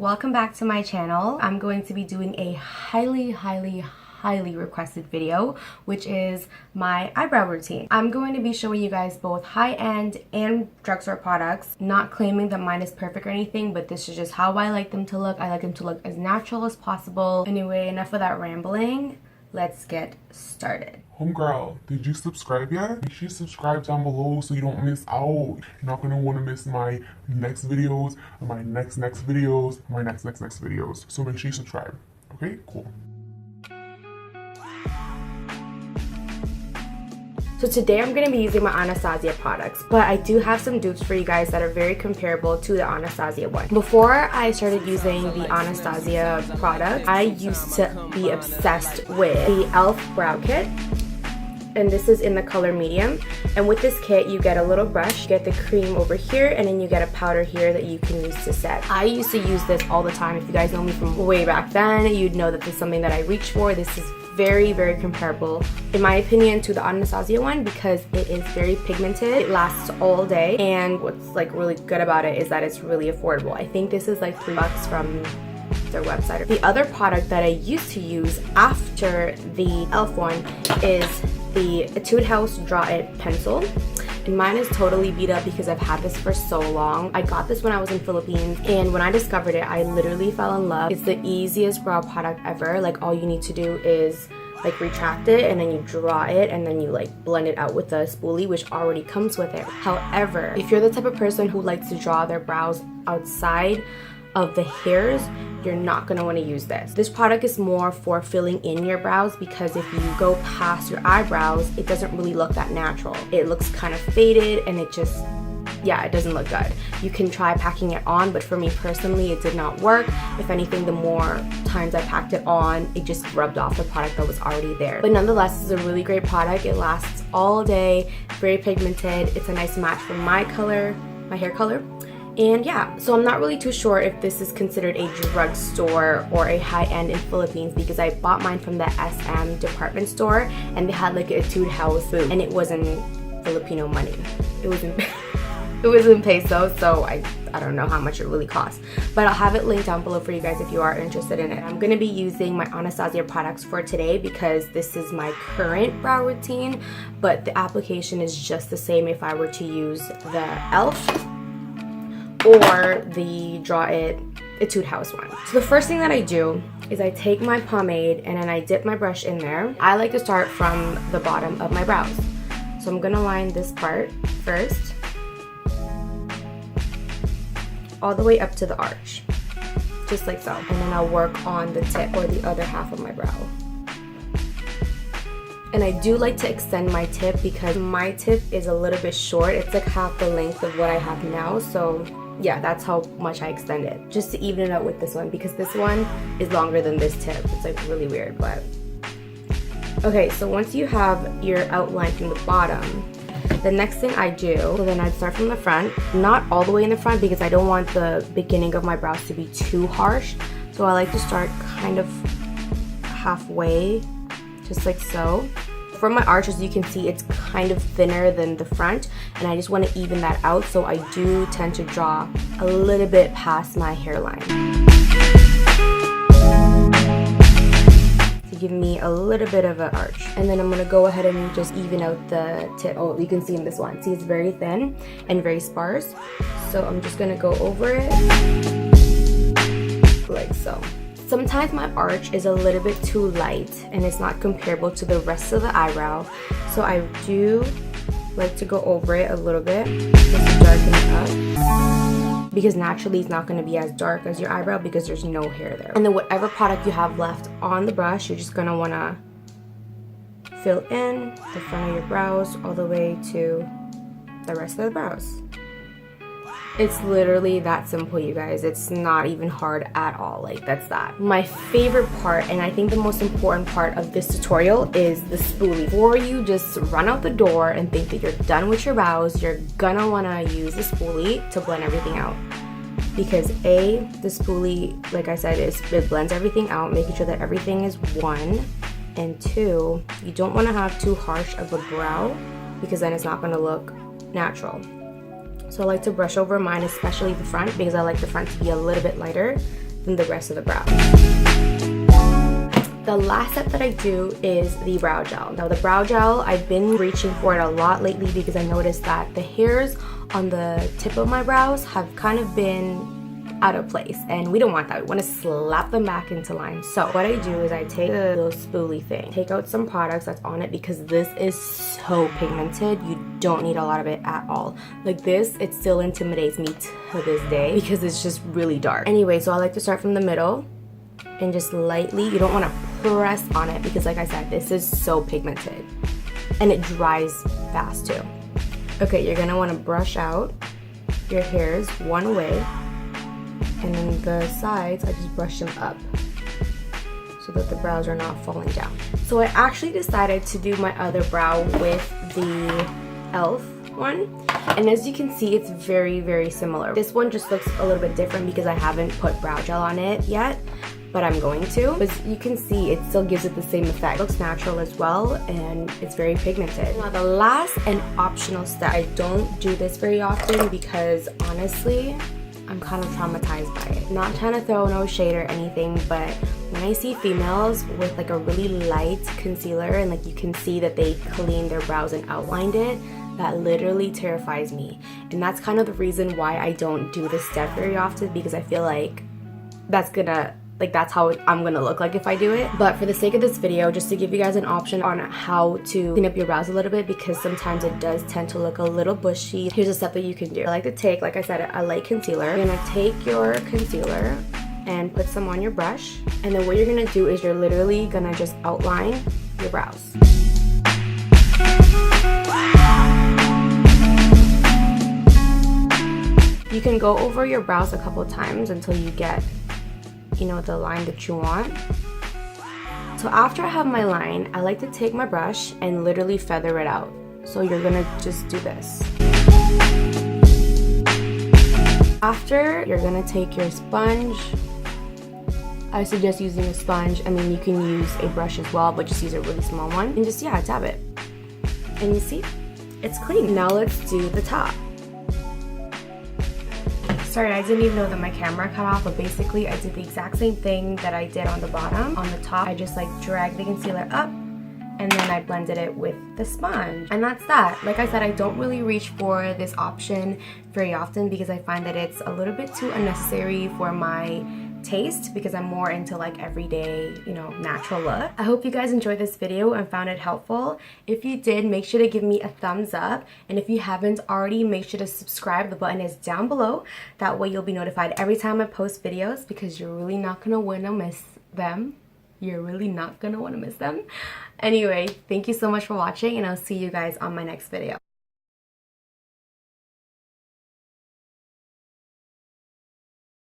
welcome back to my channel. I'm going to be doing a highly requested video, which is my eyebrow routine. I'm going to be showing you guys both high-end and drugstore products, not claiming that mine is perfect or anything, but this is just how I like them to look. I like them to look as natural as possible. Anyway, enough of that rambling. Let's get started. Homegirl, did you subscribe yet? Make sure you subscribe down below so you don't miss out. You're not gonna want to miss my next videos, my next videos, my next videos. So make sure you subscribe. Okay, cool. So today I'm going to be using my Anastasia products, but I do have some dupes for you guys that are very comparable to the Anastasia one. Before I started using the Anastasia product, I used to be obsessed with the E.L.F. brow kit. And this is in the color medium. And with this kit, you get a little brush, you get the cream over here, and then you get a powder here that you can use to set. I used to use this all the time. If you guys know me from way back then, you'd know that this is something that I reach for. This is very comparable, in my opinion, to the Anastasia one because it is very pigmented. It lasts all day, and what's like really good about it is that it's really affordable. I think this is like $3 from their website. The other product that I used to use after the E.L.F. one is the Etude House Draw It pencil, and mine is totally beat up because I've had this for so long. I got this when I was in Philippines, and when I discovered it, I literally fell in love. It's the easiest brow product ever. Like, all you need to do is like retract it, and then you draw it, and then you like blend it out with a spoolie, which already comes with it. However, if you're the type of person who likes to draw their brows outside of the hairs, you're not going to want to use this. This product is more for filling in your brows because if you go past your eyebrows, it doesn't really look that natural. It looks kind of faded, and it just, yeah, it doesn't look good. You can try packing it on, but for me personally, it did not work. If anything, the more times I packed it on, it just rubbed off the product that was already there. But nonetheless, it's a really great product. It lasts all day, very pigmented. It's a nice match for my color, my hair color. And yeah, so I'm not really too sure if this is considered a drugstore or a high-end in Philippines because I bought mine from the SM department store, and they had like a Etude House booth, and it wasn't Filipino money. It was in peso, so I don't know how much it really costs. But I'll have it linked down below for you guys if you are interested in it. I'm going to be using my Anastasia products for today because this is my current brow routine, but the application is just the same if I were to use the E.L.F. or the Draw It Etude House one. So the first thing that I do is I take my pomade and then I dip my brush in there. I like to start from the bottom of my brows. So I'm gonna line this part first, all the way up to the arch, just like so. And then I'll work on the tip or the other half of my brow. And I do like to extend my tip because my tip is a little bit short. It's like half the length of what I have now, so yeah, that's how much I extend it, just to even it out with this one because this one is longer than this tip. It's like really weird, but okay. So once you have your outline from the bottom, the next thing I do, so then I'd start from the front, not all the way in the front because I don't want the beginning of my brows to be too harsh. So I like to start kind of halfway, just like so. For my arch, as you can see, it's kind of thinner than the front, and I just want to even that out, so I do tend to draw a little bit past my hairline to give me a little bit of an arch. And then I'm going to go ahead and just even out the tip. Oh, you can see in this one, see, it's very thin and very sparse, so I'm just going to go over it like so. Sometimes my arch is a little bit too light and it's not comparable to the rest of the eyebrow, so I do like to go over it a little bit just to darken it up because naturally it's not going to be as dark as your eyebrow because there's no hair there. And then whatever product you have left on the brush, you're just going to want to fill in the front of your brows all the way to the rest of the brows. It's literally that simple, you guys. It's not even hard at all. Like, that's that. My favorite part, and I think the most important part of this tutorial, is the spoolie. Before you just run out the door and think that you're done with your brows, you're gonna wanna use the spoolie to blend everything out. Because A, the spoolie, like I said, it blends everything out, making sure that everything is one. And two, you don't wanna have too harsh of a brow because then it's not gonna look natural. So I like to brush over mine, especially the front, because I like the front to be a little bit lighter than the rest of the brow. The last step that I do is the brow gel. Now the brow gel, I've been reaching for it a lot lately because I noticed that the hairs on the tip of my brows have kind of been out of place, and we don't want that. We want to slap them back into line. So what I do is I take a little spoolie thing, take out some products that's on it, because this is so pigmented. You don't need a lot of it at all. Like this, it still intimidates me to this day because it's just really dark. Anyway, so I like to start from the middle and just lightly, you don't want to press on it because like I said, this is so pigmented and it dries fast too. Okay, you're gonna want to brush out your hairs one way, and then the sides, I just brush them up so that the brows are not falling down. So I actually decided to do my other brow with the E.L.F. one, and as you can see, it's very, very similar. This one just looks a little bit different because I haven't put brow gel on it yet, but I'm going to. But you can see it still gives it the same effect. It looks natural as well, and it's very pigmented. Now the last and optional step, I don't do this very often because honestly, I'm kind of traumatized by it. Not trying to throw no shade or anything, but when I see females with like a really light concealer and like you can see that they cleaned their brows and outlined it, that literally terrifies me. And that's kind of the reason why I don't do this step very often, because I feel like that's how I'm gonna look like if I do it. But for the sake of this video, just to give you guys an option on how to clean up your brows a little bit, because sometimes it does tend to look a little bushy, here's a step that you can do. I like to take, like I said, a light concealer. You're gonna take your concealer and put some on your brush, and then what you're gonna do is you're literally gonna just outline your brows. You can go over your brows a couple times until you get, you know, the line that you want. So after I have my line, I like to take my brush and literally feather it out. So you're gonna just do this. After, you're gonna take your sponge. I suggest using a sponge. I mean, you can use a brush as well, but just use a really small one. And just, yeah, dab it. And you see, it's clean. Now let's do the top. Sorry, I didn't even know that my camera cut off, but basically I did the exact same thing that I did on the bottom. On the top, I just like dragged the concealer up and then I blended it with the sponge. And that's that. Like I said, I don't really reach for this option very often because I find that it's a little bit too unnecessary for my taste, because I'm more into like everyday, you know, natural look. I hope you guys enjoyed this video and found it helpful. If you did, make sure to give me a thumbs up, and if you haven't already, make sure to subscribe. The button is down below. That way you'll be notified every time I post videos, because you're really not gonna want to miss them. You're really not gonna want to miss them. Anyway, thank you so much for watching, and I'll see you guys on my next video.